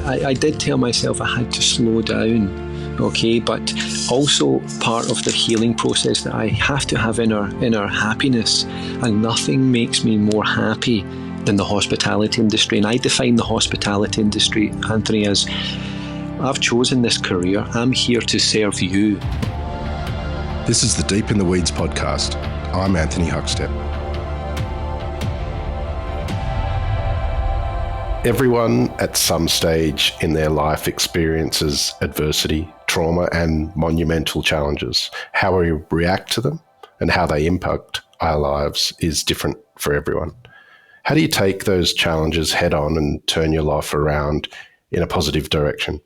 I did tell myself I had to slow down, okay, but also part of the healing process that I have to have inner happiness, and nothing makes me more happy than the hospitality industry. And I define the hospitality industry, Anthony, as I've chosen this career. I'm here to serve you. This is the Deep in the Weeds podcast. I'm Anthony Huckstep. Everyone at some stage in their life experiences adversity, trauma, and monumental challenges. How we react to them and how they impact our lives is different for everyone. How do you take those challenges head on and turn your life around in a positive direction?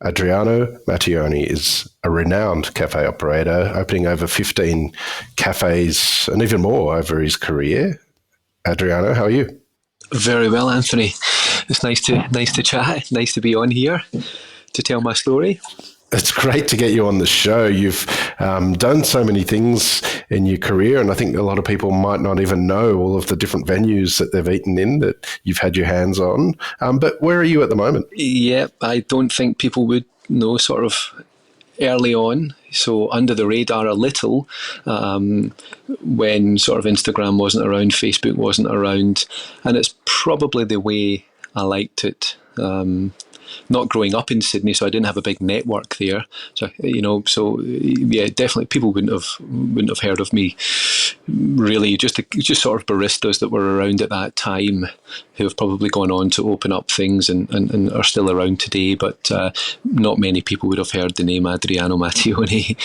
Adriano Matteoni is a renowned cafe operator, opening over 15 cafes and even more over his career. Adriano, how are you? Very well, Anthony. It's nice to chat. Nice to be on here to tell my story. It's great to get you on the show. You've done so many things in your career, and I think a lot of people might not even know all of the different venues that they've eaten in that you've had your hands on. But where are you at the moment? Yeah, I don't think people would know sort of early on. So under the radar a little, when sort of Instagram wasn't around, Facebook wasn't around, and it's probably the way I liked it. Not growing up in Sydney, so I didn't have a big network there. So yeah, definitely people wouldn't have heard of me. Really, just sort of baristas that were around at that time, who have probably gone on to open up things and are still around today. But not many people would have heard the name Adriano Matteoni.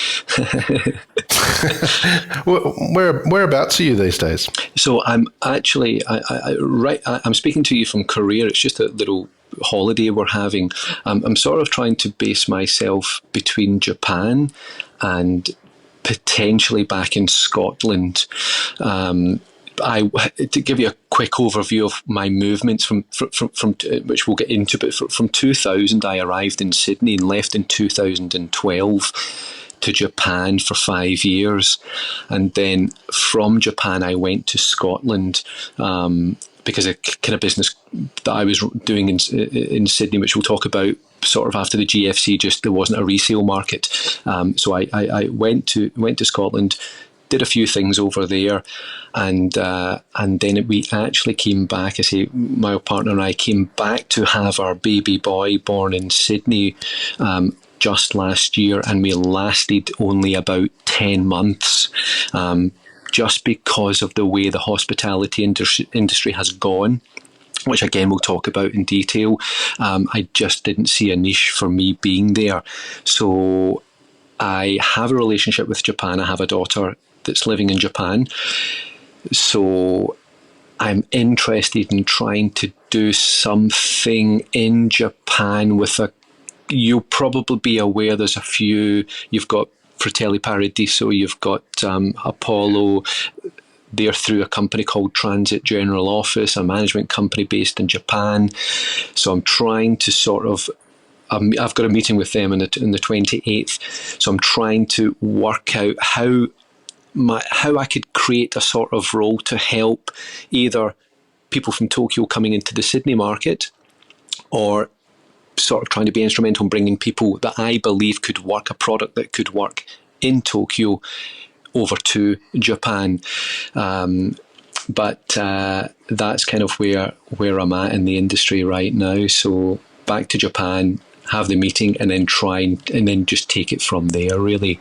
Whereabouts are you these days? So I'm actually I'm speaking to you from Korea. It's just a little holiday we're having. I'm sort of trying to base myself between Japan and potentially back in Scotland. To give you a quick overview of my movements from which we'll get into, but from 2000 I arrived in Sydney and left in 2012 to Japan for 5 years, and then from Japan I went to Scotland because a kind of business that I was doing in Sydney, which we'll talk about sort of after the GFC, just there wasn't a resale market. So I went to Scotland, did a few things over there, and then we actually came back. I say my partner and I came back to have our baby boy born in Sydney just last year, and we lasted only about 10 months. Just because of the way the hospitality industry has gone, which again we'll talk about in detail. I just didn't see a niche for me being there. So I have a relationship with Japan. I have a daughter that's living in Japan. So I'm interested in trying to do something in Japan with you'll probably be aware there's a few. You've got Fratelli Paradiso, you've got Apollo. They're through a company called Transit General Office, a management company based in Japan. So I'm trying to sort of, I've got a meeting with them on the 28th. So I'm trying to work out how I could create a sort of role to help either people from Tokyo coming into the Sydney market, or sort of trying to be instrumental in bringing people that I believe could work, a product that could work in Tokyo, over to Japan. But that's kind of where I'm at in the industry right now. So back to Japan, have the meeting, and then just take it from there, really.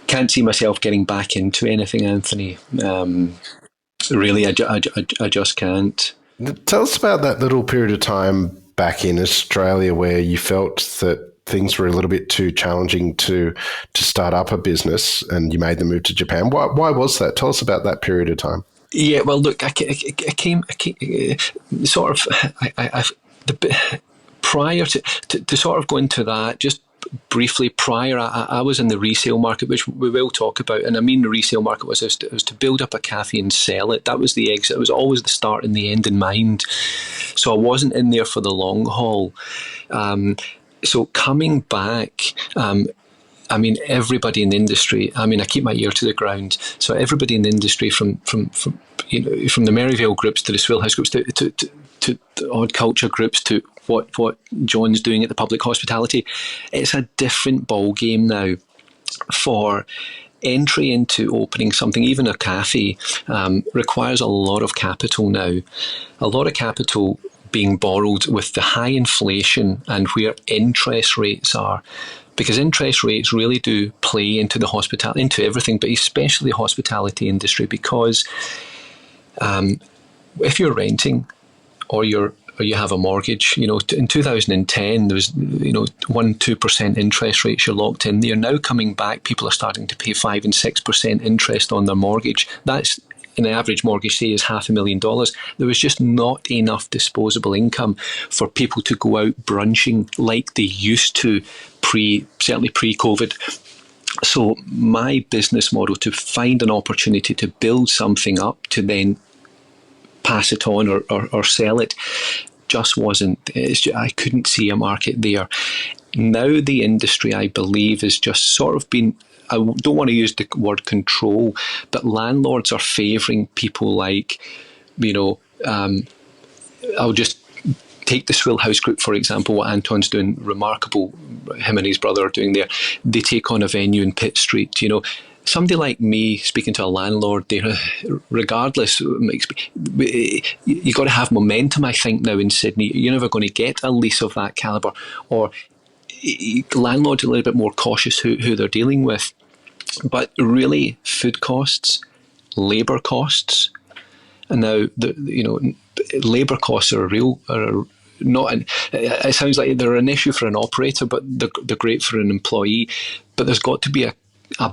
Can't see myself getting back into anything, Anthony. Really, I just can't. Tell us about that little period of time back in Australia where you felt that things were a little bit too challenging to start up a business, and you made the move to Japan. Why was that? Tell us about that period of time. Yeah, well, look, I came sort of prior to sort of go into that, just briefly prior, I was in the resale market, which we will talk about. And I mean, the resale market was to build up a cafe and sell it. That was the exit. It was always the start and the end in mind. So I wasn't in there for the long haul. So coming back, I mean, everybody in the industry, I mean, I keep my ear to the ground. So everybody in the industry from from the Merivale groups to the Swill House groups to the odd culture groups to what John's doing at the public hospitality, it's a different ball game now. For entry into opening something, even a cafe, requires a lot of capital now. A lot of capital being borrowed with the high inflation and where interest rates are. Because interest rates really do play into the into everything, but especially the hospitality industry. Because if you're renting or you have a mortgage, in 2010 there was 1-2% interest rates. You're locked in. They're now coming back. People are starting to pay 5 and 6% interest on their mortgage. That's, an average mortgage, say, is $500,000. There was just not enough disposable income for people to go out brunching like they used to certainly pre-COVID. So my business model, to find an opportunity to build something up to then pass it on or sell it, just wasn't. I couldn't see a market there. Now the industry, I believe, is just sort of been, I don't want to use the word control, but landlords are favouring people like, I'll just take the Swill House Group, for example, what Anton's doing, remarkable, him and his brother are doing there. They take on a venue in Pitt Street, Somebody like me speaking to a landlord, regardless, you've got to have momentum, I think, now in Sydney. You're never going to get a lease of that calibre. Or landlords are a little bit more cautious who they're dealing with. But really, food costs, labour costs, and now labour costs are it sounds like they're an issue for an operator, but they're great for an employee. But there's got to be a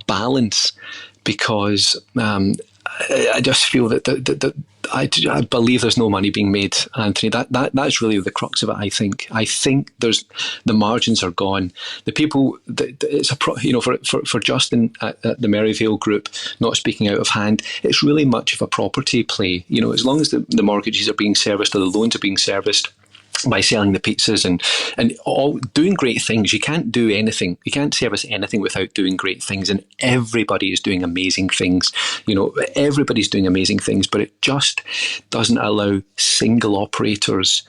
balance, because I just feel that I believe there's no money being made, Anthony. That's really the crux of it. I think there's the margins are gone. The people it's for Justin at the Merivale Group, not speaking out of hand, it's really much of a property play. As long as the mortgages are being serviced or the loans are being serviced by selling the pizzas and all doing great things. You can't do anything. You can't service anything without doing great things. And everybody is doing amazing things. Everybody's doing amazing things, but it just doesn't allow single operators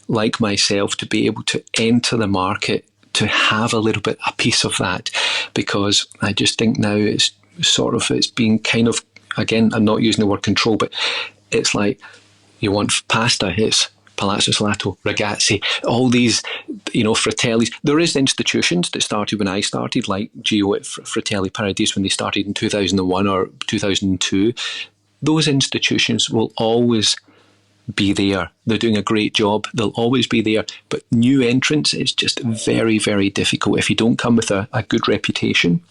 like myself to be able to enter the market, to have a piece of that, because I just think now it's being kind of, again, I'm not using the word control, but it's like you want pasta, it's Palazzo Salato, Ragazzi, all these, Fratellis. There is institutions that started when I started, like Gio at Fratelli Paradiso when they started in 2001 or 2002. Those institutions will always be there. They're doing a great job. They'll always be there. But new entrants, it's just very, very difficult. If you don't come with a good reputation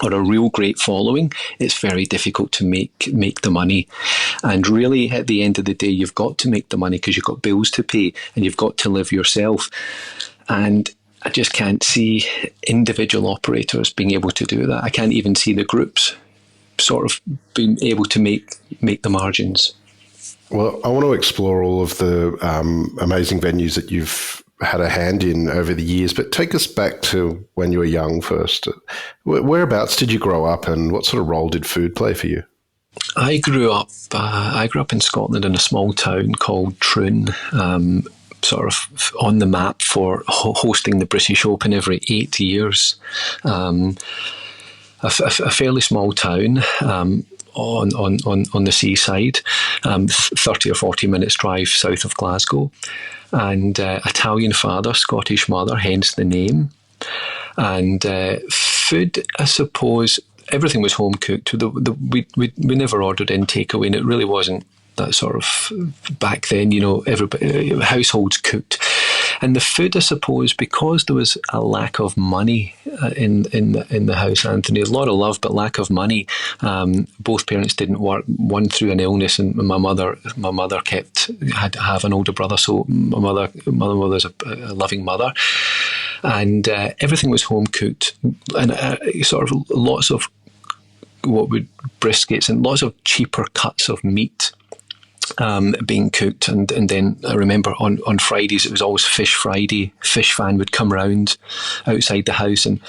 or a real great following, it's very difficult to make the money. And really, at the end of the day, you've got to make the money because you've got bills to pay and you've got to live yourself. And I just can't see individual operators being able to do that. I can't even see the groups sort of being able to make the margins. Well, I want to explore all of the amazing venues that you've had a hand in over the years, but take us back to when you were young first. Whereabouts did you grow up, and what sort of role did food play for you? I grew up in Scotland in a small town called Troon, sort of on the map for hosting the British Open every 8 years. A fairly small town. On the seaside, 30 or 40 minutes drive south of Glasgow, and Italian father, Scottish mother, hence the name. And food, I suppose, everything was home cooked. We never ordered in takeaway, and it really wasn't that sort of back then. Everybody, households cooked. And the food, I suppose, because there was a lack of money in the house, Anthony, a lot of love, but lack of money. Both parents didn't work. One through an illness, and my mother had to have an older brother. So my mother's a loving mother, and everything was home cooked, and sort of lots of briskets and lots of cheaper cuts of meat. Being cooked, and then I remember on Fridays it was always Fish Friday. Fish van would come round outside the house, and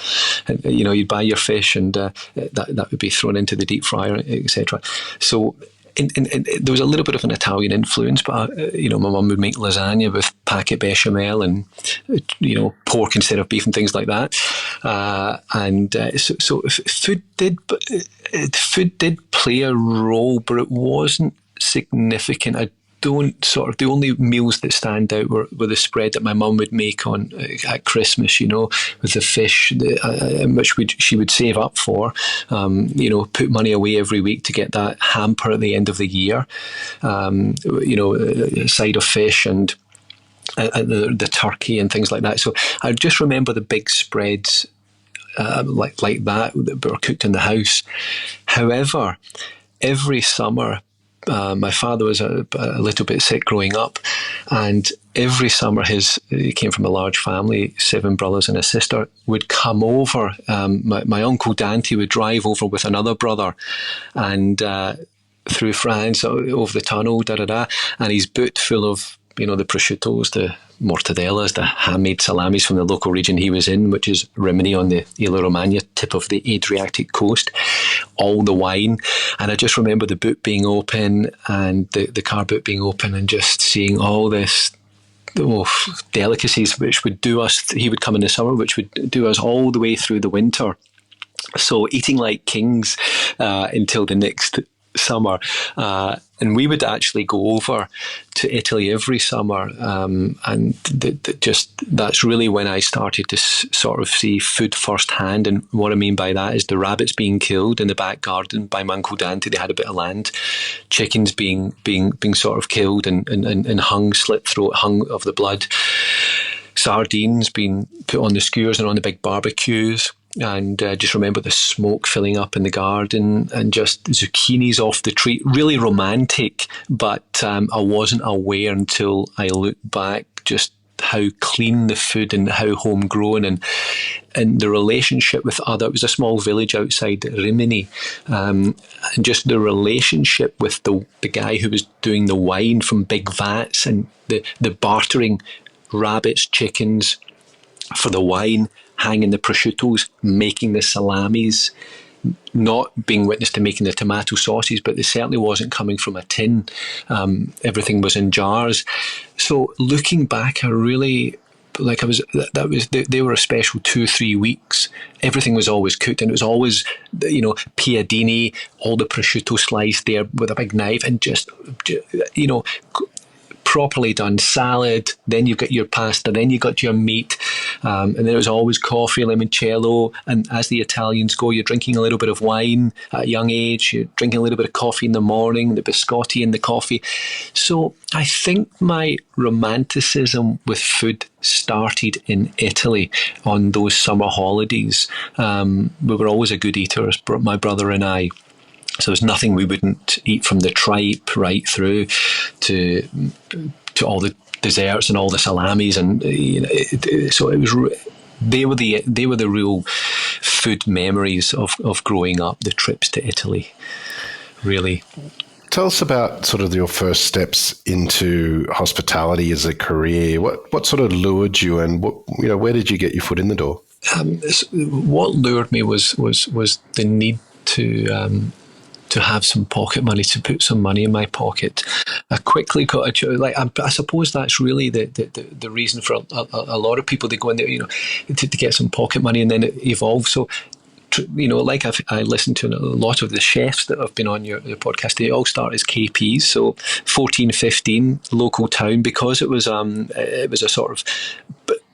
you'd buy your fish, and that would be thrown into the deep fryer, etc. So and there was a little bit of an Italian influence, but my mum would make lasagna with packet bechamel and pork instead of beef and things like that. So food did play a role, but it wasn't significant. I don't the only meals that stand out were the spread that my mum would make on at Christmas, with the fish, which she would save up for, put money away every week to get that hamper at the end of the year, a side of fish and the turkey and things like that. So I just remember the big spreads like that were cooked in the house. However, every summer, my father was a little bit sick growing up, and every summer he came from a large family, 7 brothers and a sister, would come over. My uncle Dante would drive over with another brother, and through France, over the tunnel, and his boot full of the prosciuttos, the mortadellas, the handmade salamis from the local region he was in, which is Rimini on the Emilia-Romagna, tip of the Adriatic coast, all the wine. And I just remember the boot being open and the car boot being open and just seeing all this delicacies which would do us, he would come in the summer, which would do us all the way through the winter. So eating like kings until the next summer. And we would actually go over to Italy every summer, and that's really when I started to sort of see food firsthand. And what I mean by that is the rabbits being killed in the back garden by my Uncle Dante. They had a bit of land. Chickens being sort of killed and hung, slit throat, hung of the blood. Sardines being put on the skewers and on the big barbecues. And just remember the smoke filling up in the garden and just zucchinis off the tree. Really romantic, but I wasn't aware until I looked back just how clean the food and how homegrown and the relationship with it was a small village outside Rimini, and just the relationship with the guy who was doing the wine from big vats and the bartering rabbits, chickens for the wine, hanging the prosciuttos, making the salamis, not being witness to making the tomato sauces, but they certainly wasn't coming from a tin. Everything was in jars. So looking back, I really they were a special 2-3 weeks. Everything was always cooked, and it was always piadini, all the prosciutto sliced there with a big knife, and just properly done salad. Then you've got your pasta, then you got your meat, and then it was always coffee, limoncello. And as the Italians go, you're drinking a little bit of wine at a young age, you're drinking a little bit of coffee in the morning, the biscotti and the coffee. So I think my romanticism with food started in Italy on those summer holidays. We were always a good eaters, my brother and I. So there's nothing we wouldn't eat, from the tripe right through to all the desserts and all the salamis, and so it was. They were the real food memories of growing up. The trips to Italy, really. Tell us about sort of your first steps into hospitality as a career. What sort of lured you, and where did you get your foot in the door? What lured me was the need to have some pocket money, to put some money in my pocket. I quickly got a job. I suppose that's really the reason for a lot of people. They go in there, to get some pocket money, and then it evolves. So, I listen to a lot of the chefs that have been on your podcast. They all start as KPs, so 14, 15, local town, because it was a sort of,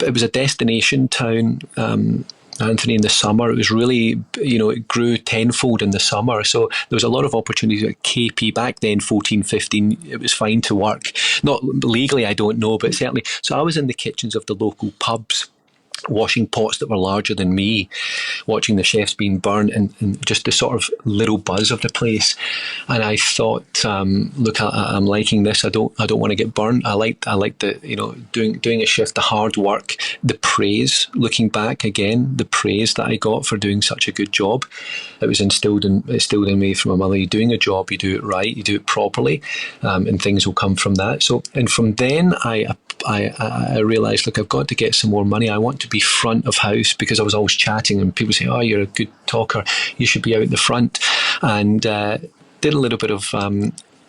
it was a destination town. Anthony, in the summer, it was really, it grew tenfold in the summer. So there was a lot of opportunities at KP back then, 14, 15. It was fine to work. Not legally, I don't know, but certainly. So I was in the kitchens of the local pubs, washing pots that were larger than me, watching the chefs being burnt, and just the sort of little buzz of the place. And I thought, look, I'm liking this. I don't want to get burnt. I like the doing a shift, the hard work, the praise. Looking back again, the praise that I got for doing such a good job. It was instilled in me from my mother. You're doing a job, you do it right, you do it properly, and things will come from that. So, and from then I realised, look, I've got to get some more money. I want to be front of house, because I was always chatting, and people say, oh, you're a good talker, you should be out the front. And did a little bit of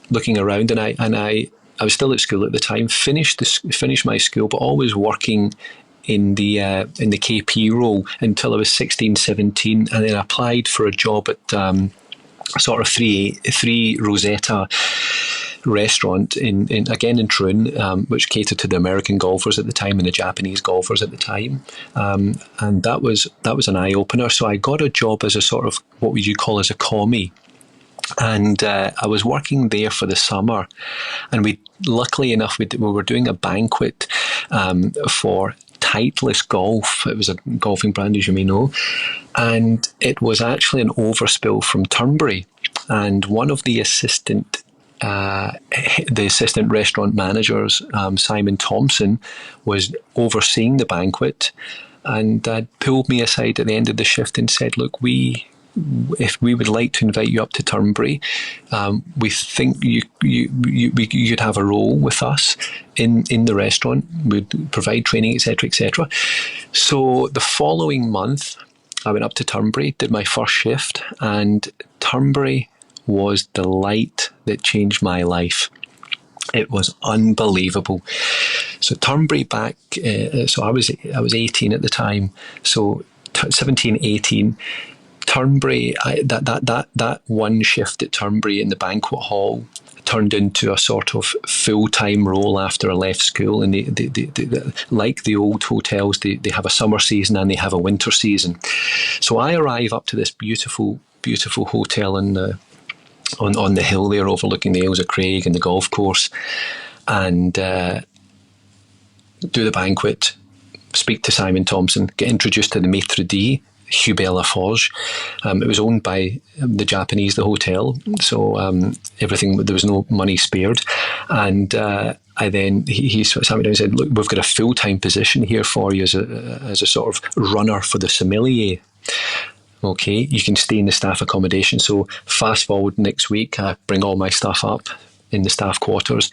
looking around, and I was still at school at the time. Finished my school, but always working in the KP role until I was 16, 17, and then I applied for a job at sort of three Rosetta restaurant in Troon, which catered to the American golfers at the time and the Japanese golfers at the time, and that was an eye opener. So I got a job as a sort of, what would you call, as a commie, and I was working there for the summer, and luckily enough we were doing a banquet for Titleist Golf. It was a golfing brand, as you may know, and it was actually an overspill from Turnberry, and one of the assistant restaurant managers, Simon Thompson, was overseeing the banquet, and pulled me aside at the end of the shift and said, "Look, if we would like to invite you up to Turnberry, we think you'd have a role with us in the restaurant. We'd provide training, etc., etc." So the following month, I went up to Turnberry, did my first shift, and Turnberry was the light that changed my life. It was unbelievable. So Turnberry back, so I was 18 at the time, so 17, 18. Turnberry, that one shift at Turnberry in the banquet hall turned into a sort of full-time role after I left school. And they like the old hotels, they have a summer season and they have a winter season. So I arrive up to this beautiful, beautiful hotel on the hill there, overlooking the Ailsa Craig and the golf course, and do the banquet, speak to Simon Thompson, get introduced to the maitre d', Hubert Laforge. It was owned by the Japanese, the hotel, so everything, there was no money spared. And I then he sat me down and said, "Look, we've got a full-time position here for you as a sort of runner for the sommelier. Okay, you can stay in the staff accommodation." So fast forward next week, I bring all my stuff up in the staff quarters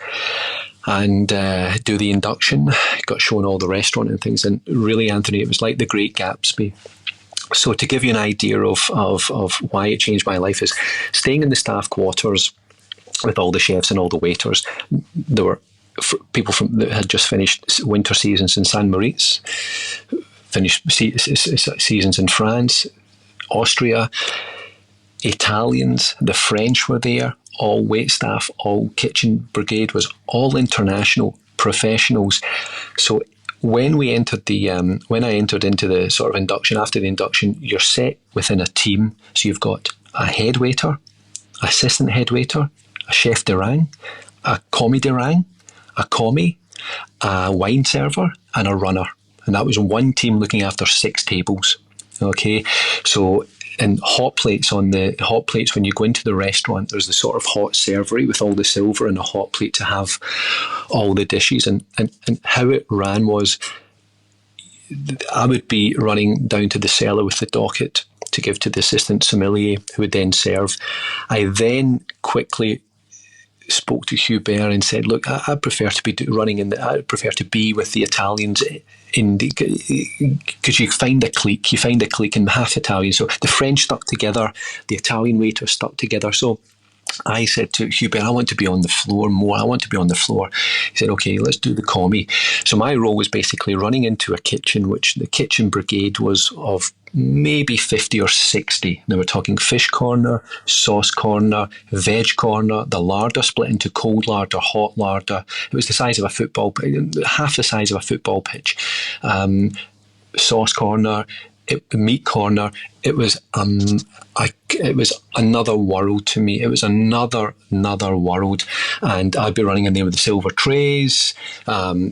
and do the induction. Got shown all the restaurant and things, and really, Anthony, it was like the Great Gatsby. So to give you an idea of why it changed my life, is staying in the staff quarters with all the chefs and all the waiters. There were people that had just finished winter seasons in Saint Moritz, finished seasons in France, Austria, Italians, the French were there, all wait staff, all kitchen brigade, was all international professionals. So when I entered into the sort of induction, after the induction, you're set within a team. So you've got a head waiter, assistant head waiter, a chef de rang, a commis de rang, a commie, a wine server, and a runner. And that was one team looking after 6 tables. Okay, so and hot plates, when you go into the restaurant, there's the sort of hot servery with all the silver and a hot plate to have all the dishes. And how it ran was, I would be running down to the cellar with the docket to give to the assistant sommelier, who would then serve. I then quickly spoke to Hubert and said, "Look, I prefer to be I prefer to be with the Italians because you find a clique, and half Italian. So the French stuck together, the Italian waiters stuck together. So I said to Hubert, "I want to be on the floor more. I want to be on the floor." He said, "Okay, let's do the commie." So my role was basically running into a kitchen, which the kitchen brigade was of maybe 50 or 60. Now we're talking fish corner, sauce corner, veg corner, the larder split into cold larder, hot larder. It was the size of half the size of a football pitch. Sauce corner, meat corner. It was another world to me. It was another world, and I'd be running in there with the silver trays,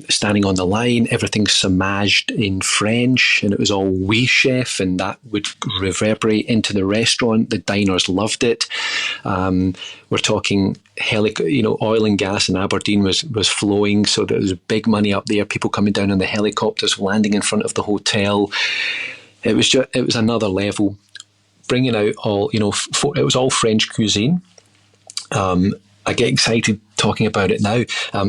standing on the line, everything sommaged in French, and it was all "oui chef," and that would reverberate into the restaurant. The diners loved it. We're talking oil and gas in Aberdeen was flowing, so there was big money up there. People coming down on the helicopters, landing in front of the hotel. It was another level. Bringing out all, it was all French cuisine. I get excited talking about it now.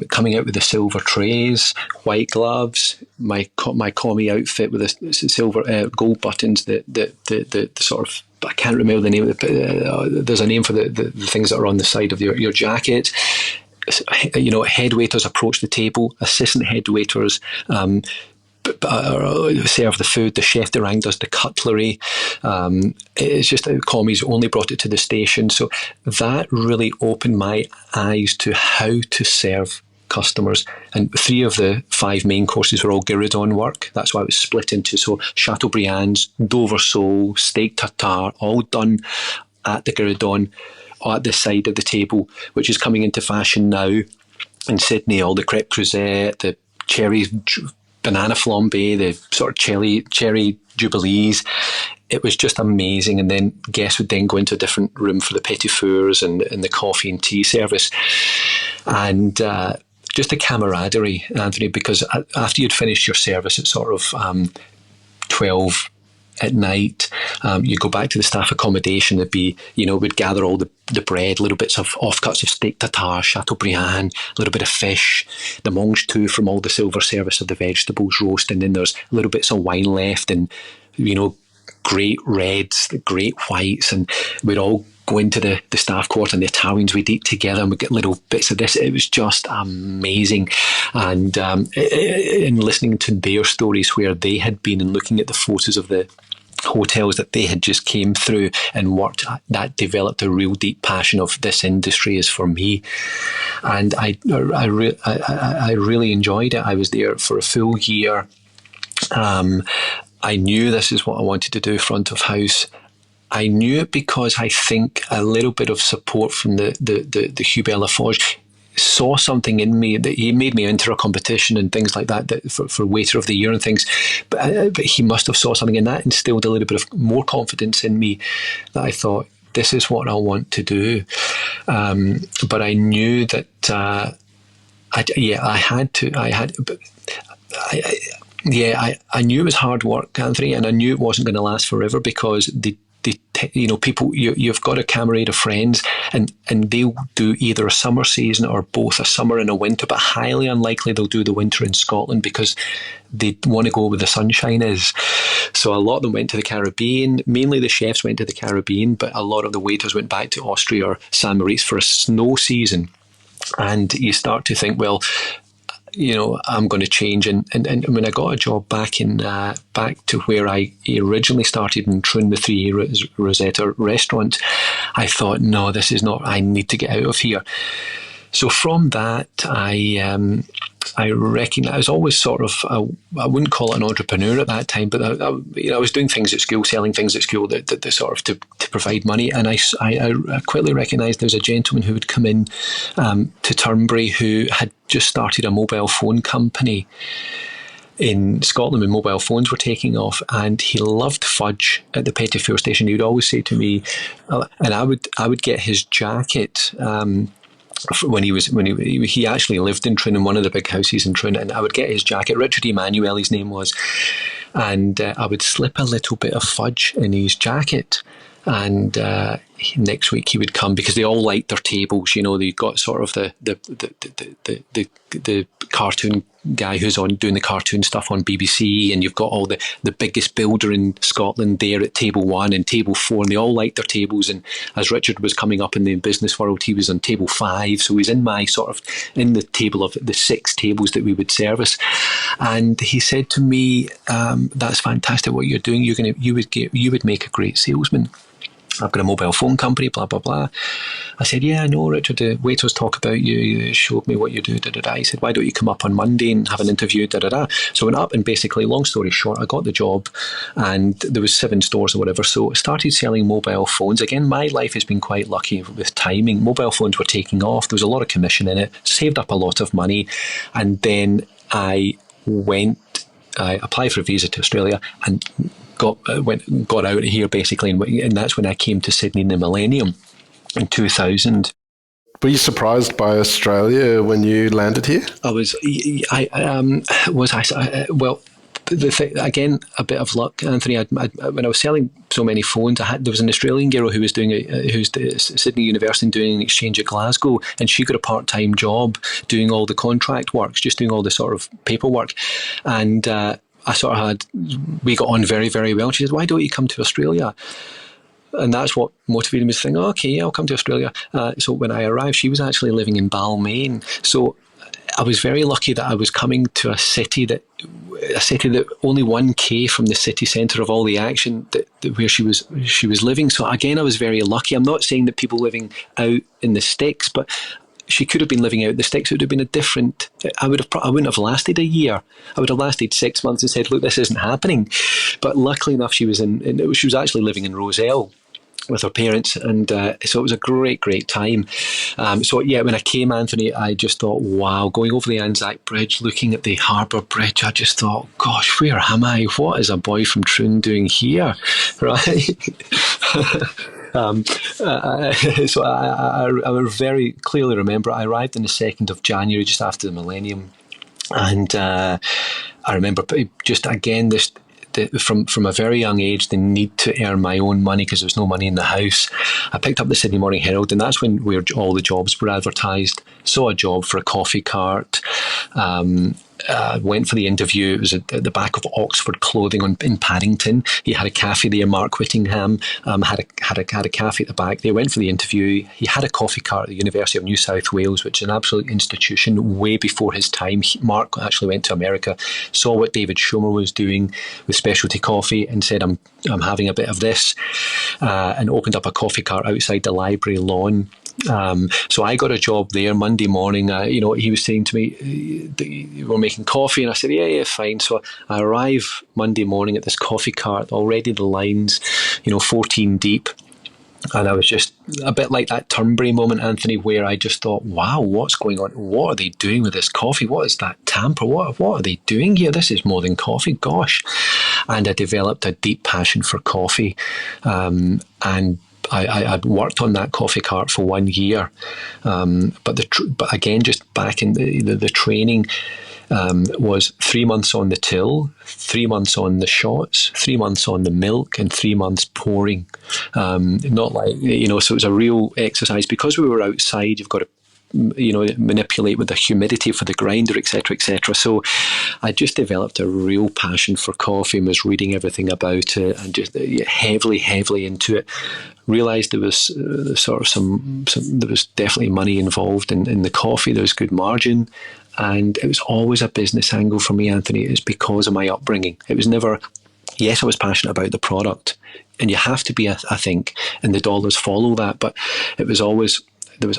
Coming out with the silver trays, white gloves, my commie outfit with the silver gold buttons, the sort of, I can't remember the name of it. There's a name for the things that are on the side of your jacket. You know, head waiters approach the table, assistant head waiters serve the food, the chef de rang does the cutlery. It's just that commies only brought it to the station. So that really opened my eyes to how to serve customers. And 3 of the 5 main courses were all Guéridon work. That's why it was split into, so Chateaubriand's, Dover sole, steak tartare, all done at the Guéridon, at the side of the table, which is coming into fashion now in Sydney. All the crêpe creuset, the cherry banana flambé, the sort of cherry jubilees. It was just amazing. And then guests would then go into a different room for the petit fours and the coffee and tea service. And just the camaraderie, Anthony, because after you'd finished your service at sort of 12 at night, you go back to the staff accommodation. It'd be, you know, we'd gather all the bread, little bits of offcuts of steak tartare, Chateaubriand, a little bit of fish, the mange tout from all the silver service of the vegetables roast, and then there's little bits of wine left, and, you know, great reds, the great whites, and we'd all go into the staff quarter, and the Italians we'd eat together, and we'd get little bits of this. It was just amazing. And in listening to their stories where they had been and looking at the photos of the hotels that they had just came through and worked, that developed a real deep passion of this industry is for me. And I really enjoyed it. I was there for a full year. I knew this is what I wanted to do, front of house. I knew it because I think a little bit of support from the Hubert Laforge saw something in me, that he made me enter a competition and things like that, for Waiter of the Year and things. But he must have saw something in that, instilled a little bit of more confidence in me, that I thought, this is what I want to do. But I knew that I knew it was hard work, Anthony, and I knew it wasn't going to last forever, because people, you've got a camarade of friends, and they'll do either a summer season or both, a summer and a winter, but highly unlikely they'll do the winter in Scotland, because they want to go where the sunshine is. So a lot of them went to the Caribbean. Mainly the chefs went to the Caribbean, but a lot of the waiters went back to Austria or St. Moritz for a snow season. And you start to think, well, you know, I'm going to change. And when I got a job back to where I originally started in Troon, the 3 Rosetta restaurant, I thought, no, this is not, I need to get out of here. So from that, I reckon I was always sort of, I wouldn't call it an entrepreneur at that time, but I was doing things at school, selling things at school that sort of to provide money. And I quickly recognised there was a gentleman who would come in to Turnberry who had just started a mobile phone company in Scotland when mobile phones were taking off, and he loved fudge at the Petit Four station. He would always say to me, and I would get his jacket. When he actually lived in Troon, in one of the big houses in Troon, and I would get his jacket. Richard Emanuel, his name was, and I would slip a little bit of fudge in his jacket. And next week he would come, because they all liked their tables. You know, they got sort of the cartoon guy who's on doing the cartoon stuff on BBC, and you've got all the biggest builder in Scotland there at table 1 and table 4, and they all liked their tables. And as Richard was coming up in the business world, he was on table 5, so he's in in the table of the 6 tables that we would service. And he said to me, "That's fantastic what you're doing. You would make a great salesman. I've got a mobile phone company, blah, blah, blah." I said, "Yeah, I know, Richard, the waiters talk about you. You showed me what you do, da, da, da." He said, "Why don't you come up on Monday and have an interview, da, da, da." So I went up, and basically, long story short, I got the job, and there was 7 stores or whatever. So I started selling mobile phones. Again, my life has been quite lucky with timing. Mobile phones were taking off. There was a lot of commission in it, saved up a lot of money. And then I applied for a visa to Australia and got out of here, basically, and that's when I came to Sydney in the Millennium in 2000. Were you surprised by Australia when you landed here? Well, again, a bit of luck, Anthony. When I was selling so many phones, there was an Australian girl who was who's at Sydney University doing an exchange at Glasgow, and she got a part-time job doing all the contract works, just doing all the sort of paperwork. And we got on very, very well. She said, "Why don't you come to Australia?" And that's what motivated me to think, okay, yeah, I'll come to Australia. So when I arrived, she was actually living in Balmain. So I was very lucky that I was coming to a city that only 1K from the city centre of all the action where she was living. So again, I was very lucky. I'm not saying that people living out in the sticks, but she could have been living out in the sticks. It would have been a different. I wouldn't have lasted a year. I would have lasted 6 months and said, "Look, this isn't happening." But luckily enough, she was actually living in Rozelle with her parents, and so it was a great time. So yeah, when I came, Anthony, I just thought, wow, going over the Anzac Bridge, looking at the Harbour Bridge, I just thought, gosh, where am I? What is a boy from Troon doing here, right? So I very clearly remember I arrived on the 2nd of January, just after the millennium, and I remember just again from a very young age, the need to earn my own money because there was no money in the house. I picked up the Sydney Morning Herald, and that's where all the jobs were advertised. Saw a job for a coffee cart. Went for the interview. It was at the back of Oxford Clothing in Paddington. He had a cafe there. Mark Whittingham had a cafe at the back. They went for the interview. He had a coffee cart at the University of New South Wales, which is an absolute institution way before his time. Mark actually went to America, saw what David Schumer was doing with specialty coffee, and said, "I'm having a bit of this," and opened up a coffee cart outside the library lawn. So I got a job there Monday morning. He was saying to me, "We're making coffee," and I said, "Yeah, fine." So I arrive Monday morning at this coffee cart, already the lines, 14 deep. And I was just a bit like that Turnberry moment, Anthony, where I just thought, wow, what's going on? What are they doing with this coffee? What is that tamper? What are they doing here? This is more than coffee, gosh. And I developed a deep passion for coffee. And I worked on that coffee cart for 1 year. But again, just back in the training, was 3 months on the till, 3 months on the shots, 3 months on the milk, and 3 months pouring. Not like, so it was a real exercise. Because we were outside, you've got to manipulate with the humidity for the grinder, etc., etc. So I just developed a real passion for coffee and was reading everything about it, and just heavily into it. Realised there was there was definitely money involved in the coffee. There was good margin, and it was always a business angle for me, Anthony. It's because of my upbringing. It was never. Yes, I was passionate about the product, and you have to be, I think, and the dollars follow that. But it was always.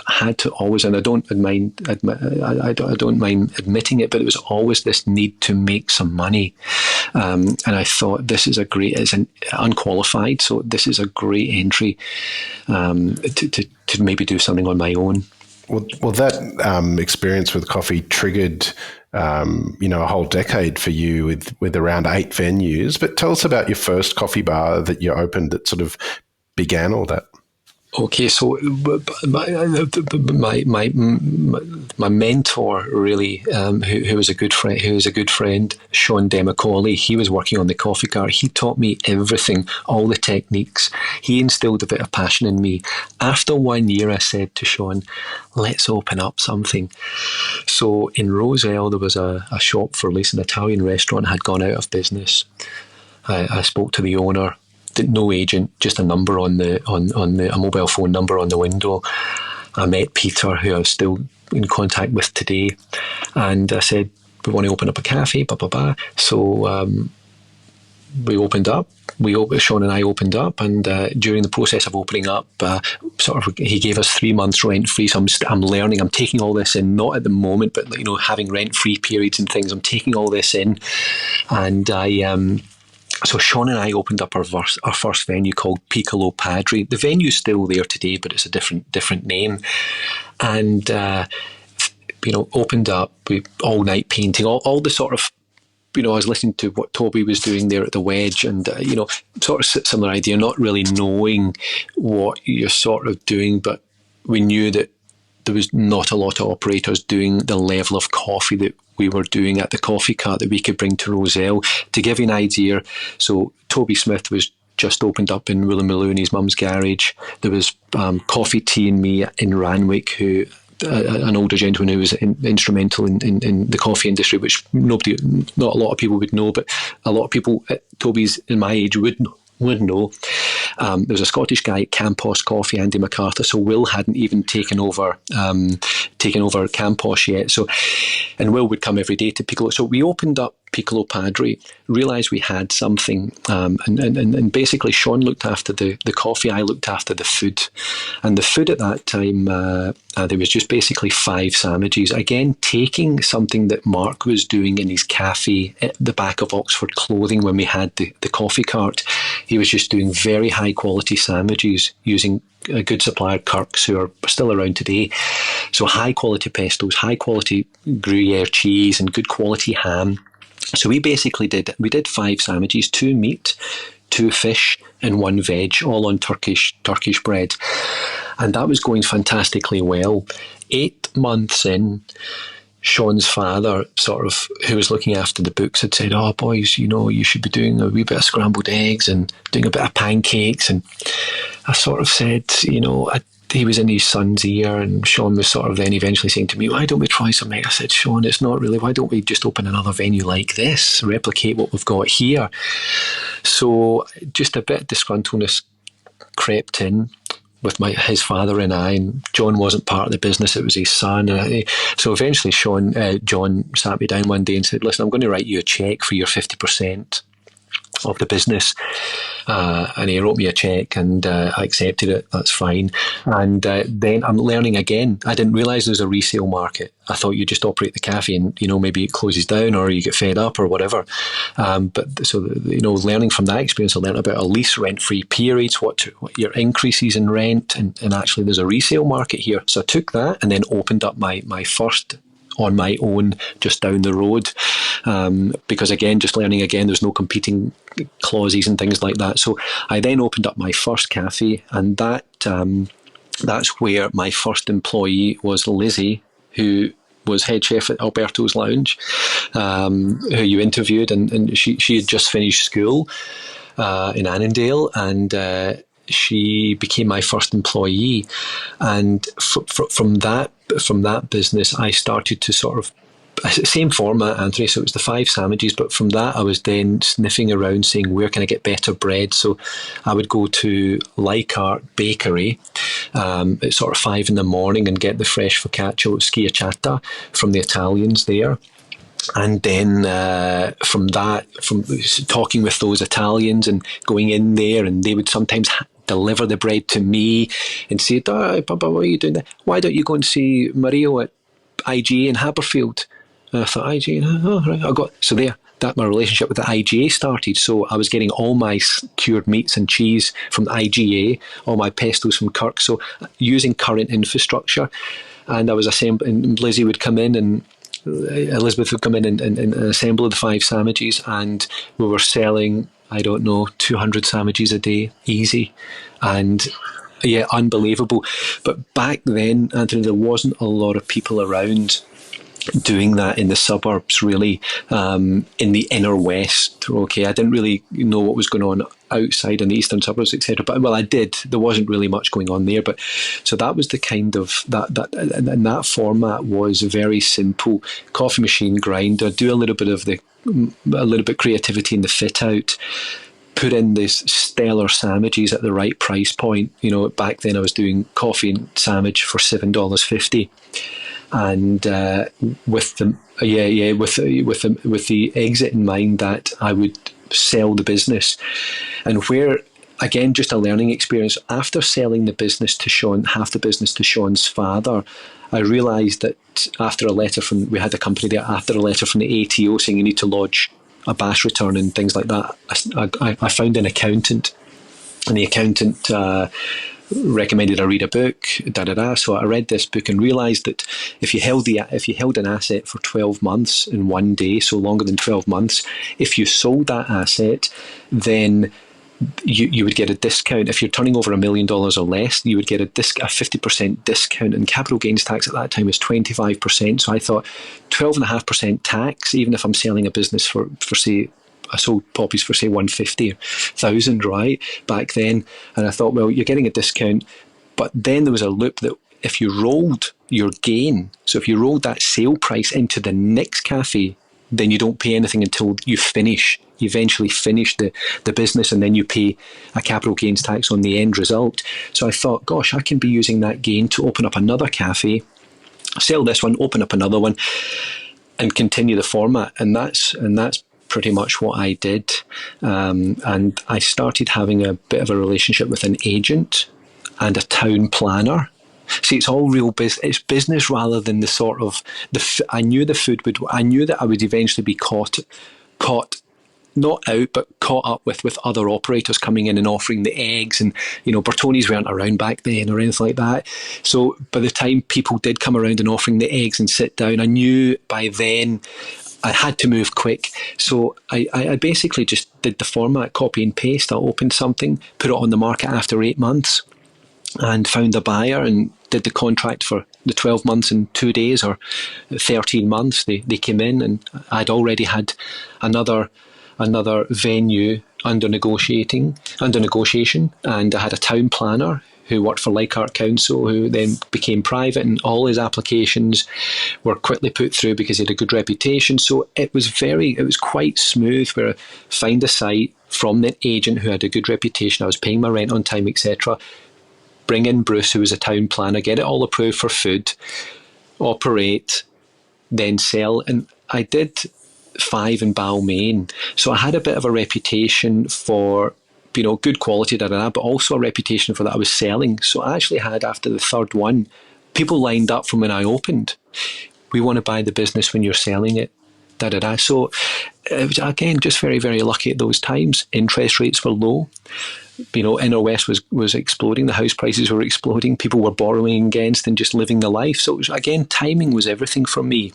Had to always, and I don't mind admitting it, but it was always this need to make some money, and I thought it's an unqualified, so this is a great entry to maybe do something on my own. Well, that experience with coffee triggered, a whole decade for you with around 8 venues. But tell us about your first coffee bar that you opened that sort of began all that. Okay, so my mentor really, who was a good friend, Sean Demacaulay, he was working on the coffee cart. He taught me everything, all the techniques. He instilled a bit of passion in me. After 1 year, I said to Sean, "Let's open up something." So in Rozelle, there was a shop for lease, an Italian restaurant had gone out of business. I spoke to the owner. No agent, just a number on a mobile phone number on the window. I met Peter, who I'm still in contact with today, and I said, "We want to open up a cafe, blah blah blah." So we opened up. Sean and I opened up, and during the process of opening up, he gave us 3 months rent free. So I'm learning. I'm taking all this in, not at the moment, but having rent free periods and things. I'm taking all this in, and So Sean and I opened up our first venue called Piccolo Padre. The venue's still there today, but it's a different name. And opened up with all night painting, all the sort of. I was listening to what Toby was doing there at the Wedge, and sort of similar idea, not really knowing what you're sort of doing, but we knew that there was not a lot of operators doing the level of coffee that we were doing at the coffee cart that we could bring to Roselle. To give you an idea, so Toby Smith was just opened up in Woolloomooloo in his mum's garage. There was Coffee, Tea and Me in Ranwick, who an older gentleman who was instrumental in the coffee industry, which not a lot of people would know, but a lot of people at Toby's in my age would know. There was a Scottish guy at Campos Coffee, Andy MacArthur. So Will hadn't even taken over Campos yet. So, and Will would come every day to Piccolo. So we opened up Piccolo Padre, realised we had something, and basically Sean looked after the coffee, I looked after the food. And the food at that time, there was just basically 5 sandwiches. Again, taking something that Mark was doing in his cafe at the back of Oxford Clothing when we had the coffee cart. He was just doing very high quality sandwiches using a good supplier, Kirk's, who are still around today. So high quality pestos, high quality Gruyere cheese and good quality ham. So we did 5 sandwiches, 2 meat, 2 fish and 1 veg, all on Turkish bread. And that was going fantastically well. 8 months in, Sean's father, sort of, who was looking after the books, had said, "Oh, boys, you should be doing a wee bit of scrambled eggs and doing a bit of pancakes." And I sort of said, he was in his son's ear, and Sean was sort of then eventually saying to me, "Why don't we try something?" I said, "Sean, it's not really, why don't we just open another venue like this, replicate what we've got here?" So just a bit of disgruntledness crept in with his father and I, and John wasn't part of the business, it was his son. So eventually John sat me down one day and said, "Listen, I'm going to write you a cheque for your 50% of the business." And he wrote me a cheque, and I accepted it. That's fine. And then I'm learning again. I didn't realise there's a resale market. I thought you just operate the cafe and, maybe it closes down or you get fed up or whatever. Learning from that experience, I learned about a lease rent-free periods, what your increases in rent, and actually there's a resale market here. So I took that and then opened up my first on my own just down the road, because again, just learning again, there's no competing clauses and things like that. So I then opened up my first cafe, and that's where my first employee was Lizzie, who was head chef at Alberto's Lounge, who you interviewed, and she had just finished school in Annandale, and she became my first employee. And from that business, I started to sort of, same format, Anthony, so it was the 5 sandwiches, but from that I was then sniffing around saying, where can I get better bread? So I would go to Leichhardt Bakery at sort of 5 in the morning and get the fresh focaccia schiacciata from the Italians there. And then from talking with those Italians and going in there, and they would sometimes deliver the bread to me and say, "Oh, Papa, what are you doing there? Why don't you go and see Mario at IGA in Haberfield?" And I thought, IGA, oh, right. So there, that my relationship with the IGA started. So I was getting all my cured meats and cheese from the IGA, all my pestos from Kirk. So using current infrastructure, and I was assembling, and Lizzie would come in, and Elizabeth would come in and assemble the 5 sandwiches, and we were selling, 200 sandwiches a day, easy. And yeah, unbelievable. But back then, Anthony, there wasn't a lot of people around doing that in the suburbs, really, in the inner west. Okay, I didn't really know what was going on outside in the eastern suburbs, etc. But I did. There wasn't really much going on there. But so that was the kind of that format was very simple. Coffee machine, grinder, do a little bit creativity in the fit out. Put in these stellar sandwiches at the right price point. Back then I was doing coffee and sandwich for $7.50. And with the exit in mind that I would sell the business, and where again just a learning experience. After selling the business to Sean, half the business to Sean's father, I realised that we had a company there. After a letter from the ATO saying you need to lodge a BAS return and things like that, I found an accountant, and the accountant recommended I read a book, So I read this book and realised that if you held an asset for 12 months in one day, so longer than 12 months, if you sold that asset, then you would get a discount. If you're turning over $1 million or less, you would get a 50% discount, and capital gains tax at that time was 25%. So I thought 12.5% tax, even if I'm selling a business for say, I sold poppies for say 150,000, right, back then. And I thought, well, you're getting a discount, but then there was a loop that if you rolled your gain, so if you rolled that sale price into the next cafe, then you don't pay anything until you eventually finish the business, and then you pay a capital gains tax on the end result. So I thought, gosh, I can be using that gain to open up another cafe, sell this one, open up another one, and continue the format. And that's pretty much what I did. And I started having a bit of a relationship with an agent and a town planner. See, it's all real business. It's business rather than the sort of I knew the food would. I knew that I would eventually be caught, not out, but caught up with other operators coming in and offering the eggs, and Bertoni's weren't around back then or anything like that. So by the time people did come around and offering the eggs and sit down, I knew by then I had to move quick. So I basically just did the format, copy and paste. I opened something, put it on the market after 8 months, and found a buyer and did the contract for the 12 months in 2 days, or 13 months. They came in, and I'd already had another venue under negotiation, and I had a town planner who worked for Leichhardt Council, who then became private, and all his applications were quickly put through because he had a good reputation. So it was quite smooth, where I find a site from the agent who had a good reputation, I was paying my rent on time, etc. Bring in Bruce, who was a town planner, get it all approved for food, operate, then sell. And I did 5 in Balmain. So I had a bit of a reputation for, good quality, but also a reputation for that I was selling. So I actually had, after the third one, people lined up from when I opened. We want to buy the business when you're selling it. So it was, again, just very, very lucky at those times. Interest rates were low. Inner West was exploding. The house prices were exploding. People were borrowing against and just living the life. So it was, again, timing was everything for me.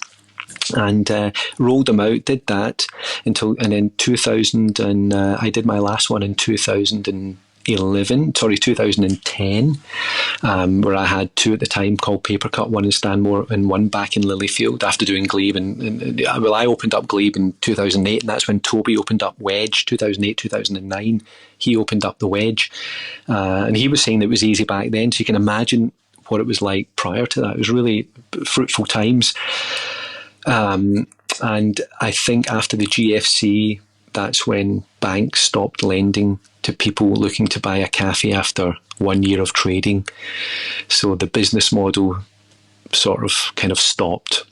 And rolled them out, did that and then 2000, and I did my last one in 2010, where I had 2 at the time called Papercut, one in Stanmore and one back in Lilyfield, after doing Glebe. And I opened up Glebe in 2008, and that's when Toby opened up Wedge, 2008, 2009. He opened up the Wedge, and he was saying that it was easy back then, so you can imagine what it was like prior to that. It was really fruitful times. And I think after the GFC, that's when banks stopped lending to people looking to buy a cafe after 1 year of trading. So the business model sort of kind of stopped.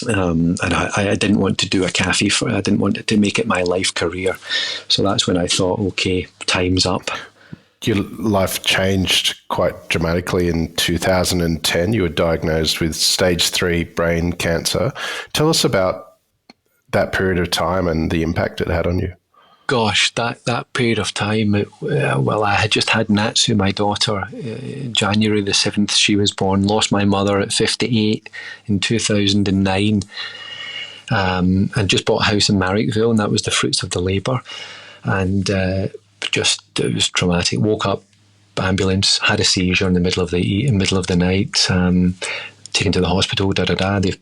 And I didn't want to do a cafe I didn't want to make it my life career. So that's when I thought, okay, time's up. Your life changed quite dramatically in 2010. You were diagnosed with stage 3 brain cancer. Tell us about that period of time and the impact it had on you. Gosh, that period of time, I had just had Natsu, my daughter, January the 7th, she was born. Lost my mother at 58 in 2009, and just bought a house in Marrickville, and that was the fruits of the labour. And it was traumatic. Woke up, ambulance, had a seizure in the middle of the night, taken to the hospital, the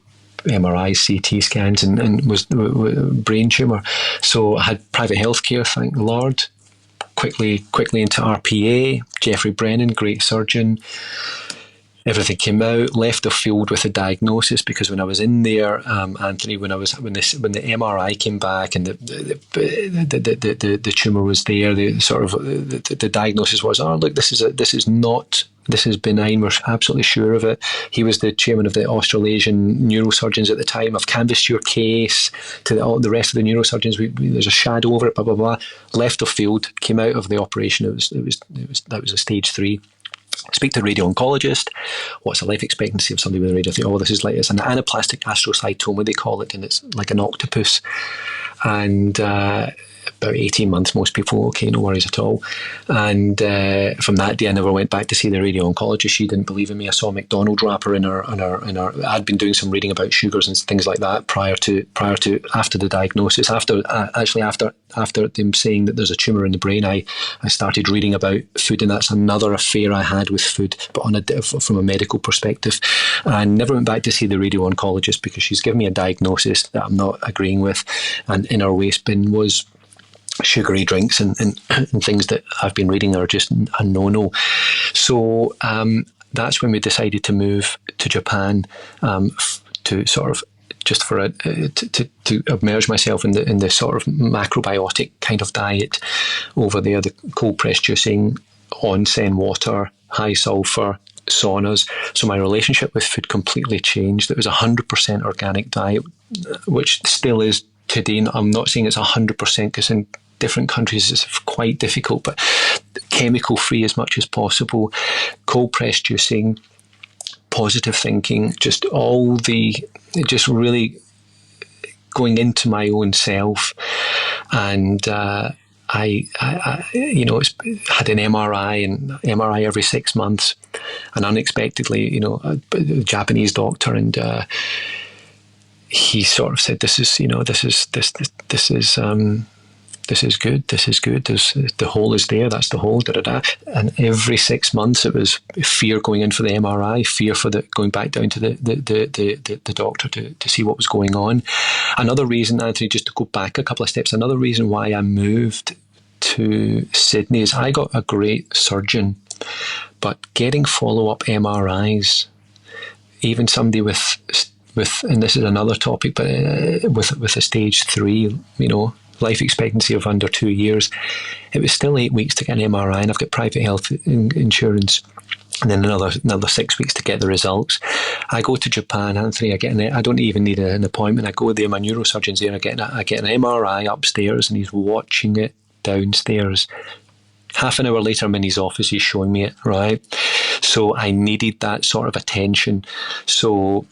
MRI, CT scans, and was brain tumour. So I had private healthcare, thank the Lord. Quickly into RPA. Jeffrey Brennan, great surgeon. Everything came out. Left the field with a diagnosis, because when I was in there, Anthony, when the MRI came back and the tumour was there, the diagnosis was, oh look, this is benign. We're absolutely sure of it. He was the chairman of the Australasian neurosurgeons at the time. I've canvassed your case to all the rest of the neurosurgeons. There's a shadow over it. Blah blah blah. Left the field. Came out of the operation. That was a stage 3. Speak to a radio oncologist. What's the life expectancy of somebody with a radiotherapy? Oh, it's an anaplastic astrocytoma, they call it, and it's like an octopus. And about 18 months, most people, okay, no worries at all. And from that day, I never went back to see the radio oncologist. She didn't believe in me. I saw a McDonald's wrapper in her. I'd been doing some reading about sugars and things like that after the diagnosis. After them saying that there's a tumour in the brain, I started reading about food, and that's another affair I had with food, but from a medical perspective. And never went back to see the radio oncologist because she's given me a diagnosis that I'm not agreeing with, and in her waste bin was sugary drinks and things that I've been reading are just a no-no. So that's when we decided to move to Japan, to sort of just for to immerse myself in the sort of macrobiotic kind of diet over there, the cold press juicing, onsen water, high sulfur, saunas. So my relationship with food completely changed. It was 100% organic diet, which still is today. I'm not saying it's 100% because in different countries it's quite difficult, but chemical free as much as possible, cold press juicing, positive thinking, just really going into my own self. And I had an MRI every 6 months, and unexpectedly, a Japanese doctor, and he sort of said, this is good. The hole is there. That's the hole. And every 6 months it was fear going in for the MRI, fear for going back down to the doctor to see what was going on. Another reason, Anthony, just to go back a couple of steps, another reason why I moved to Sydney is I got a great surgeon, but getting follow-up MRIs, even somebody with, and this is another topic, but with a stage 3, life expectancy of under 2 years, it was still 8 weeks to get an MRI, and I've got private health insurance, and then another 6 weeks to get the results. I go to Japan, Anthony, I don't even need an appointment. I go there, my neurosurgeon's there, I get an MRI upstairs, and he's watching it downstairs. Half an hour later, I'm in his office, he's showing me it, right? So I needed that sort of attention. So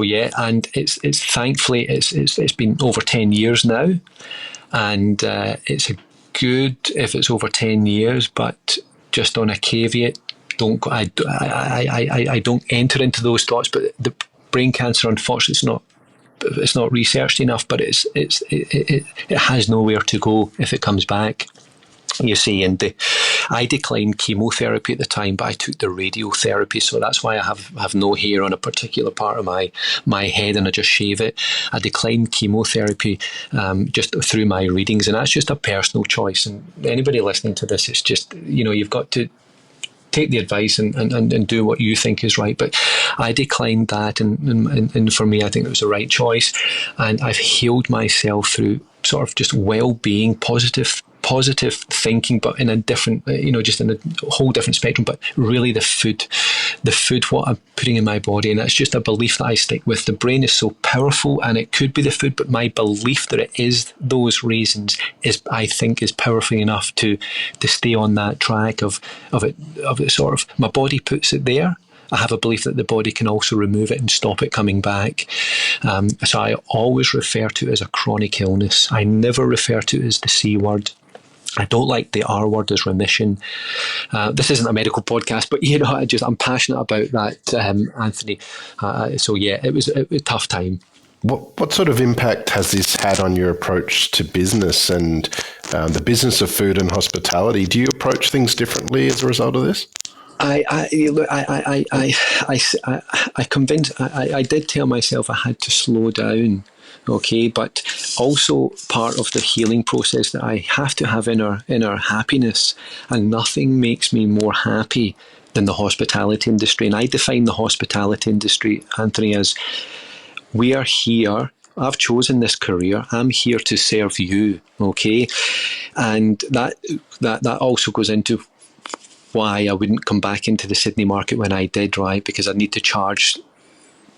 yeah, and it's thankfully it's been over 10 years now, and it's a good if it's over 10 years, but just on a caveat, I don't enter into those thoughts. But the brain cancer, unfortunately, it's not researched enough, but it has nowhere to go if it comes back. You see, and I declined chemotherapy at the time, but I took the radiotherapy, so that's why I have no hair on a particular part of my head, and I just shave it. I declined chemotherapy just through my readings, and that's just a personal choice. And anybody listening to this, it's just, you've got to take the advice and do what you think is right. But I declined that, and for me, I think it was the right choice. And I've healed myself through sort of just well-being, positive thinking, but in a different, just in a whole different spectrum. But really the food, what I'm putting in my body, and that's just a belief that I stick with. The brain is so powerful, and it could be the food, but my belief that it is those reasons I think is powerful enough to stay on that track of it sort of, my body puts it there. I have a belief that the body can also remove it and stop it coming back. So I always refer to it as a chronic illness. I never refer to it as the C word. I don't like the R word as remission. This isn't a medical podcast, but I'm passionate about that, Anthony. So yeah, it was a tough time. What sort of impact has this had on your approach to business and the business of food and hospitality? Do you approach things differently as a result of this? I did tell myself I had to slow down. Okay, but also part of the healing process that I have to have inner happiness, and nothing makes me more happy than the hospitality industry. And I define the hospitality industry, Anthony, as we are here. I've chosen this career. I'm here to serve you. Okay, and that also goes into why I wouldn't come back into the Sydney market when I did, right? Because I need to charge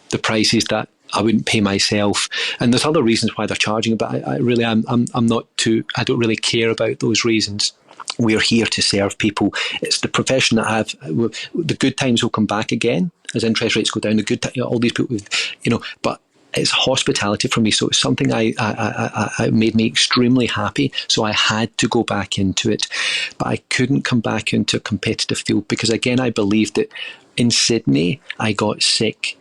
the prices that I wouldn't pay myself, and there's other reasons why they're charging, but I'm not too. I don't really care about those reasons. We're here to serve people. It's the profession that the good times will come back again as interest rates go down. All these people, but it's hospitality for me, so it's something I made me extremely happy. So I had to go back into it, but I couldn't come back into a competitive field because, again, I believed that in Sydney I got sick,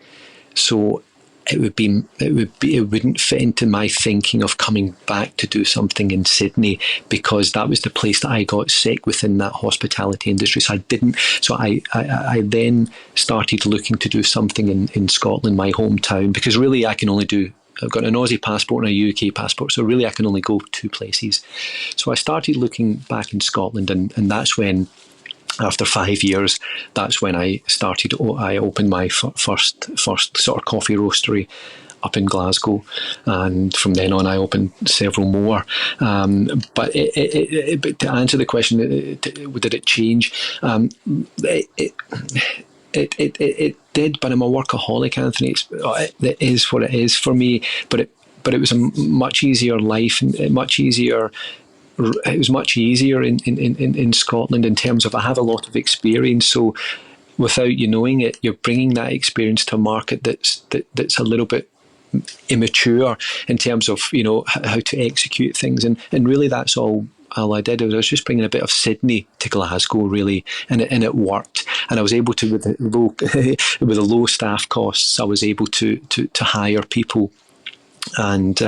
so it wouldn't fit into my thinking of coming back to do something in Sydney, because that was the place that I got sick within that hospitality industry. So I didn't. So I then started looking to do something in Scotland, my hometown, because really I can only do. I've got an Aussie passport and a UK passport, so really I can only go two places. So I started looking back in Scotland, and that's when, after 5 years, that's when I started. I opened my first sort of coffee roastery up in Glasgow, and from then on I opened several more. But to answer the question, did it change? It did, but I'm a workaholic, Anthony. It is what it is for me. But it was a much easier life, and much easier. It was much easier in Scotland in terms of I have a lot of experience. So without you knowing it, you're bringing that experience to a market that's a little bit immature in terms of, how to execute things. And really that's all I did. I was just bringing a bit of Sydney to Glasgow, really, and it worked. And I was able to, with the low staff costs, I was able to hire people and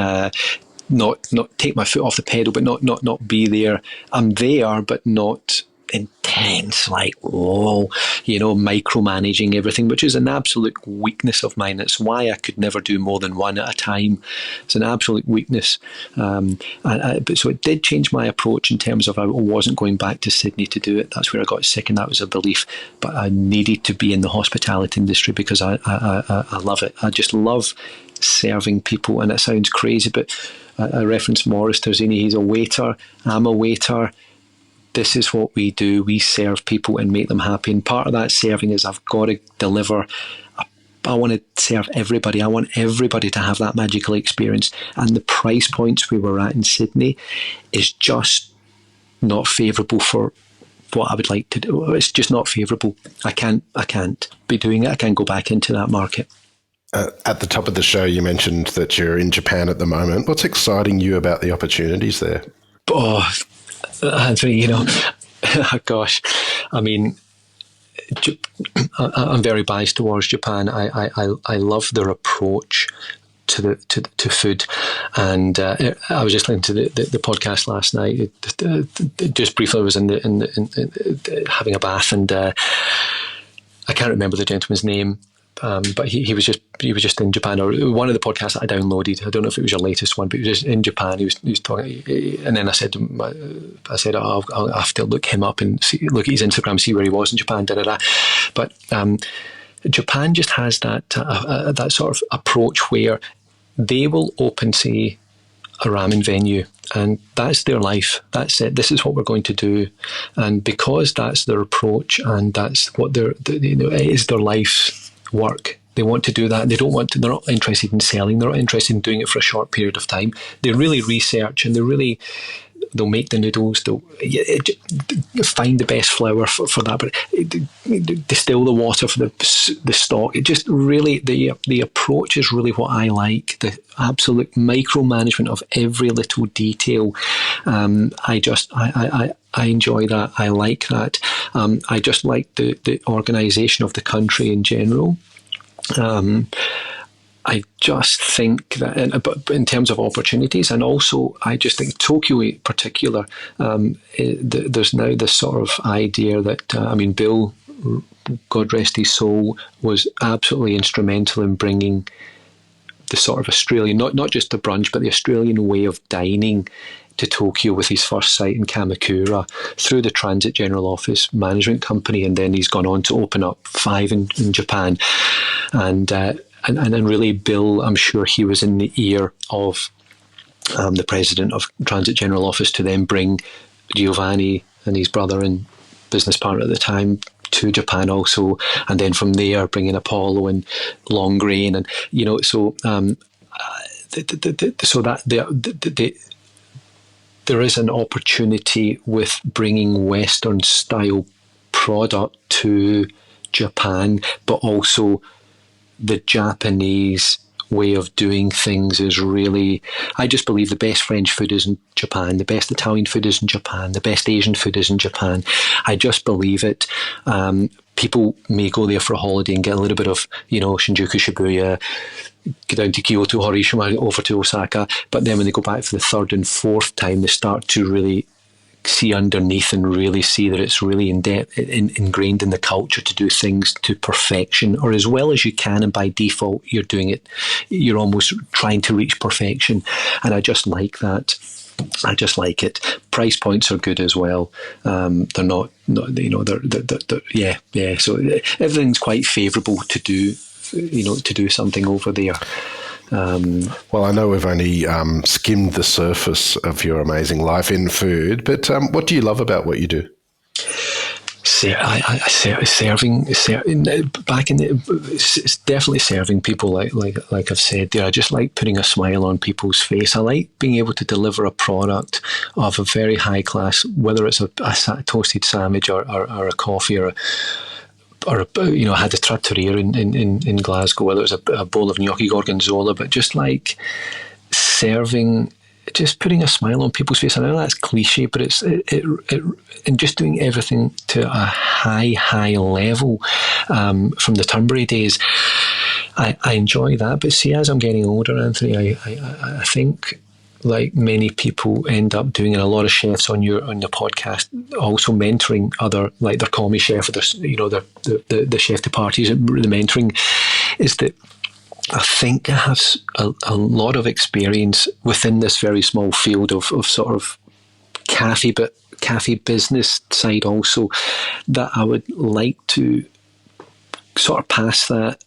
not take my foot off the pedal, but not be there. I'm there, but not intense, like, micromanaging everything, which is an absolute weakness of mine. It's why I could never do more than one at a time. It's an absolute weakness. But so it did change my approach in terms of I wasn't going back to Sydney to do it. That's where I got sick, and that was a belief. But I needed to be in the hospitality industry because I love it. I just love serving people, and it sounds crazy, but I referenced Morris Terzini. He's a waiter. I'm a waiter. This is what we do. We serve people and make them happy. And part of that serving is I've got to deliver. I want to serve everybody. I want everybody to have that magical experience. And the price points we were at in Sydney is just not favourable for what I would like to do. It's just not favourable. I can't be doing it. I can't go back into that market. At the top of the show, you mentioned that you're in Japan at the moment. What's exciting you about the opportunities there? Oh, Anthony, gosh, I mean, I'm very biased towards Japan. I love their approach to food, and I was just listening to the podcast last night. Just briefly, I was in having a bath, and I can't remember the gentleman's name. But he was just in Japan, or one of the podcasts that I downloaded. I don't know if it was your latest one, but he was just in Japan. He was talking, and then I said, I'll have to look him up and look at his Instagram, see where he was in Japan. But Japan just has that sort of approach where they will open, say, a ramen venue, and that's their life. That's it. This is what we're going to do, and because that's their approach, and that's what it is their life's work. They want to do that. They're not interested in selling. They're not interested in doing it for a short period of time. They really research, and they'll make the noodles. They'll find the best flour for that, but distill the water for the stock. It just really, the approach is really what I like. The absolute micromanagement of every little detail. I enjoy that. I like that. I just like the organisation of the country in general. I just think that, but in terms of opportunities, and also I just think Tokyo in particular, there's now this sort of idea that, Bill, God rest his soul, was absolutely instrumental in bringing the sort of Australian, not just the brunch, but the Australian way of dining to Tokyo with his first site in Kamakura through the Transit General Office Management Company, and then he's gone on to open up 5 in Japan. And then really Bill, I'm sure he was in the ear of the president of Transit General Office to then bring Giovanni and his brother and business partner at the time to Japan also, and then from there bringing Apollo and Long Grain, and there is an opportunity with bringing Western style product to Japan, but also the Japanese way of doing things is really, I just believe the best French food is in Japan, the best Italian food is in Japan, the best Asian food is in Japan. I just believe it. People may go there for a holiday and get a little bit of, Shinjuku, Shibuya, go down to Kyoto, Hiroshima, over to Osaka, but then when they go back for the third and fourth time, they start to really see underneath and really see that it's really ingrained in the culture to do things to perfection, or as well as you can, and by default you're doing it, you're almost trying to reach perfection, and I just like that. I just like it. Price points are good as well. They're not they're yeah. So everything's quite favourable to do, to do something over there. Well, I know we've only skimmed the surface of your amazing life in food, but what do you love about what you do? Serving back in it's definitely serving people, like I've said there. I just like putting a smile on people's face. I like being able to deliver a product of a very high class, whether it's a toasted sandwich or a coffee or I had a trattoria in Glasgow, whether it was a bowl of gnocchi gorgonzola, but just like serving, just putting a smile on people's face. I know that's cliche, but it's and just doing everything to a high level. From the Turnberry days, I enjoy that. But see, as I'm getting older, Anthony, I think, like many people end up doing, and a lot of chefs on the podcast, also mentoring other, like their call me chef, or the chef de parties, the mentoring, is that I think I have a lot of experience within this very small field of sort of cafe business side also, that I would like to sort of pass that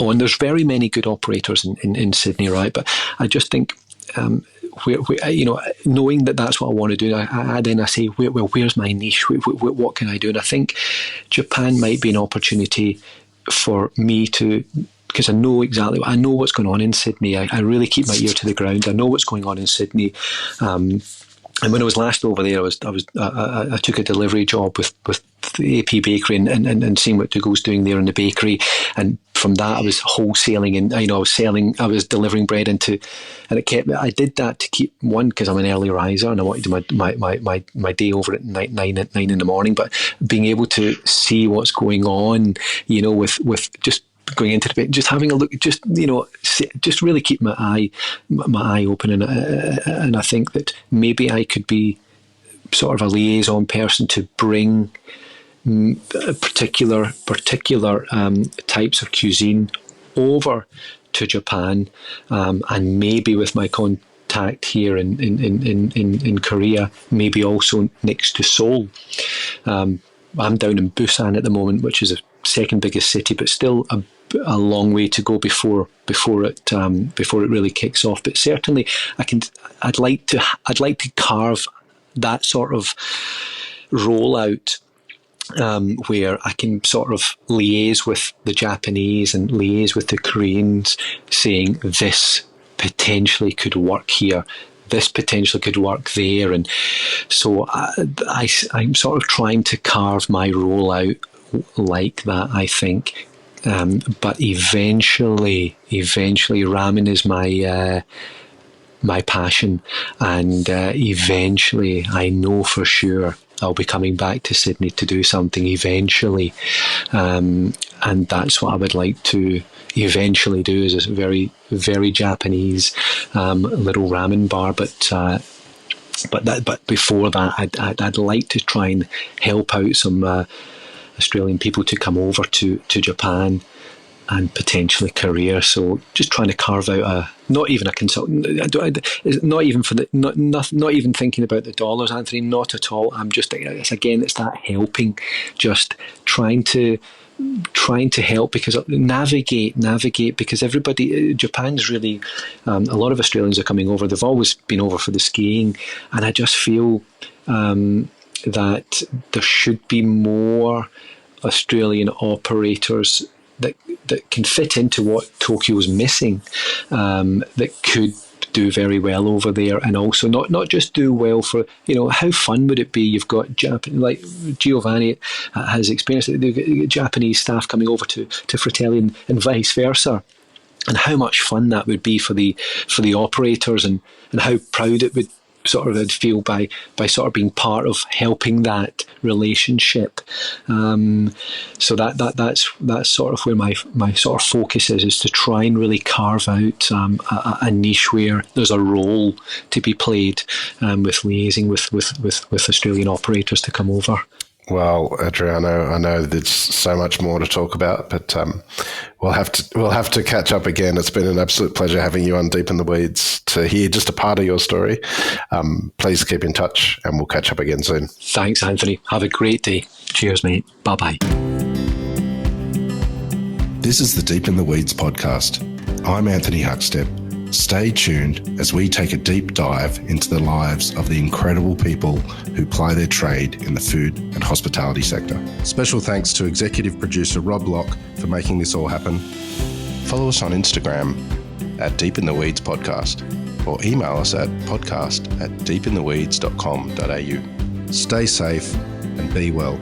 on. There's very many good operators in Sydney, right? But I just think, knowing that that's what I want to do, I say, where's my niche? What can I do? And I think Japan might be an opportunity for me to, because I know what's going on in Sydney. I really keep my ear to the ground. I know what's going on in Sydney. And when I was last over there, I took a delivery job with the AP Bakery and seeing what Dougal's doing there in the bakery. And from that, I was wholesaling, and I was delivering bread into, and I did that to keep, one, because I'm an early riser and I wanted to do my day over at 9 in the morning. But being able to see what's going on, with just going into the bed, just having a look, just really keep my eye open, and I think that maybe I could be sort of a liaison person to bring particular types of cuisine over to Japan, and maybe with my contact here in Korea, maybe also next to Seoul. I'm down in Busan at the moment, which is the second biggest city, but still a long way to go before it really kicks off. But certainly, I'd like to carve that sort of rollout, where I can sort of liaise with the Japanese and liaise with the Koreans, saying this potentially could work here, this potentially could work there. And so I'm sort of trying to carve my rollout like that, I think. But eventually ramen is my passion, and eventually I know for sure I'll be coming back to Sydney to do something eventually, and that's what I would like to eventually do, is a very, very Japanese little ramen bar, but before that I'd like to try and help out some Australian people to come over to Japan and potentially Korea. So just trying to carve out not even a consultant, not even thinking about the dollars, Anthony, not at all. I'm just, it's that helping, just trying to help, because navigate, because Japan's really, a lot of Australians are coming over. They've always been over for the skiing, and I just feel that there should be more Australian operators that can fit into what Tokyo's missing, that could do very well over there, and also not just do well for, how fun would it be? You've got like Giovanni has experienced it. They've got Japanese staff coming over to Fratelli and vice versa. and how much fun that would be for the operators, and how proud it would sort of feel by sort of being part of helping that relationship. So that's sort of where my sort of focus is to try and really carve out a niche where there's a role to be played with liaising with Australian operators to come over. Well, Adriano, I know there's so much more to talk about, but we'll have to catch up again. It's been an absolute pleasure having you on Deep in the Weeds to hear just a part of your story. Please keep in touch, and we'll catch up again soon. Thanks, Anthony. Have a great day. Cheers, mate. Bye-bye. This is the Deep in the Weeds podcast. I'm Anthony Huckstep. Stay tuned as we take a deep dive into the lives of the incredible people who ply their trade in the food and hospitality sector. Special thanks to executive producer Rob Locke for making this all happen. Follow us on Instagram at Deep in the Weeds Podcast, or email us at podcast@deepintheweeds.com.au. Stay safe and be well.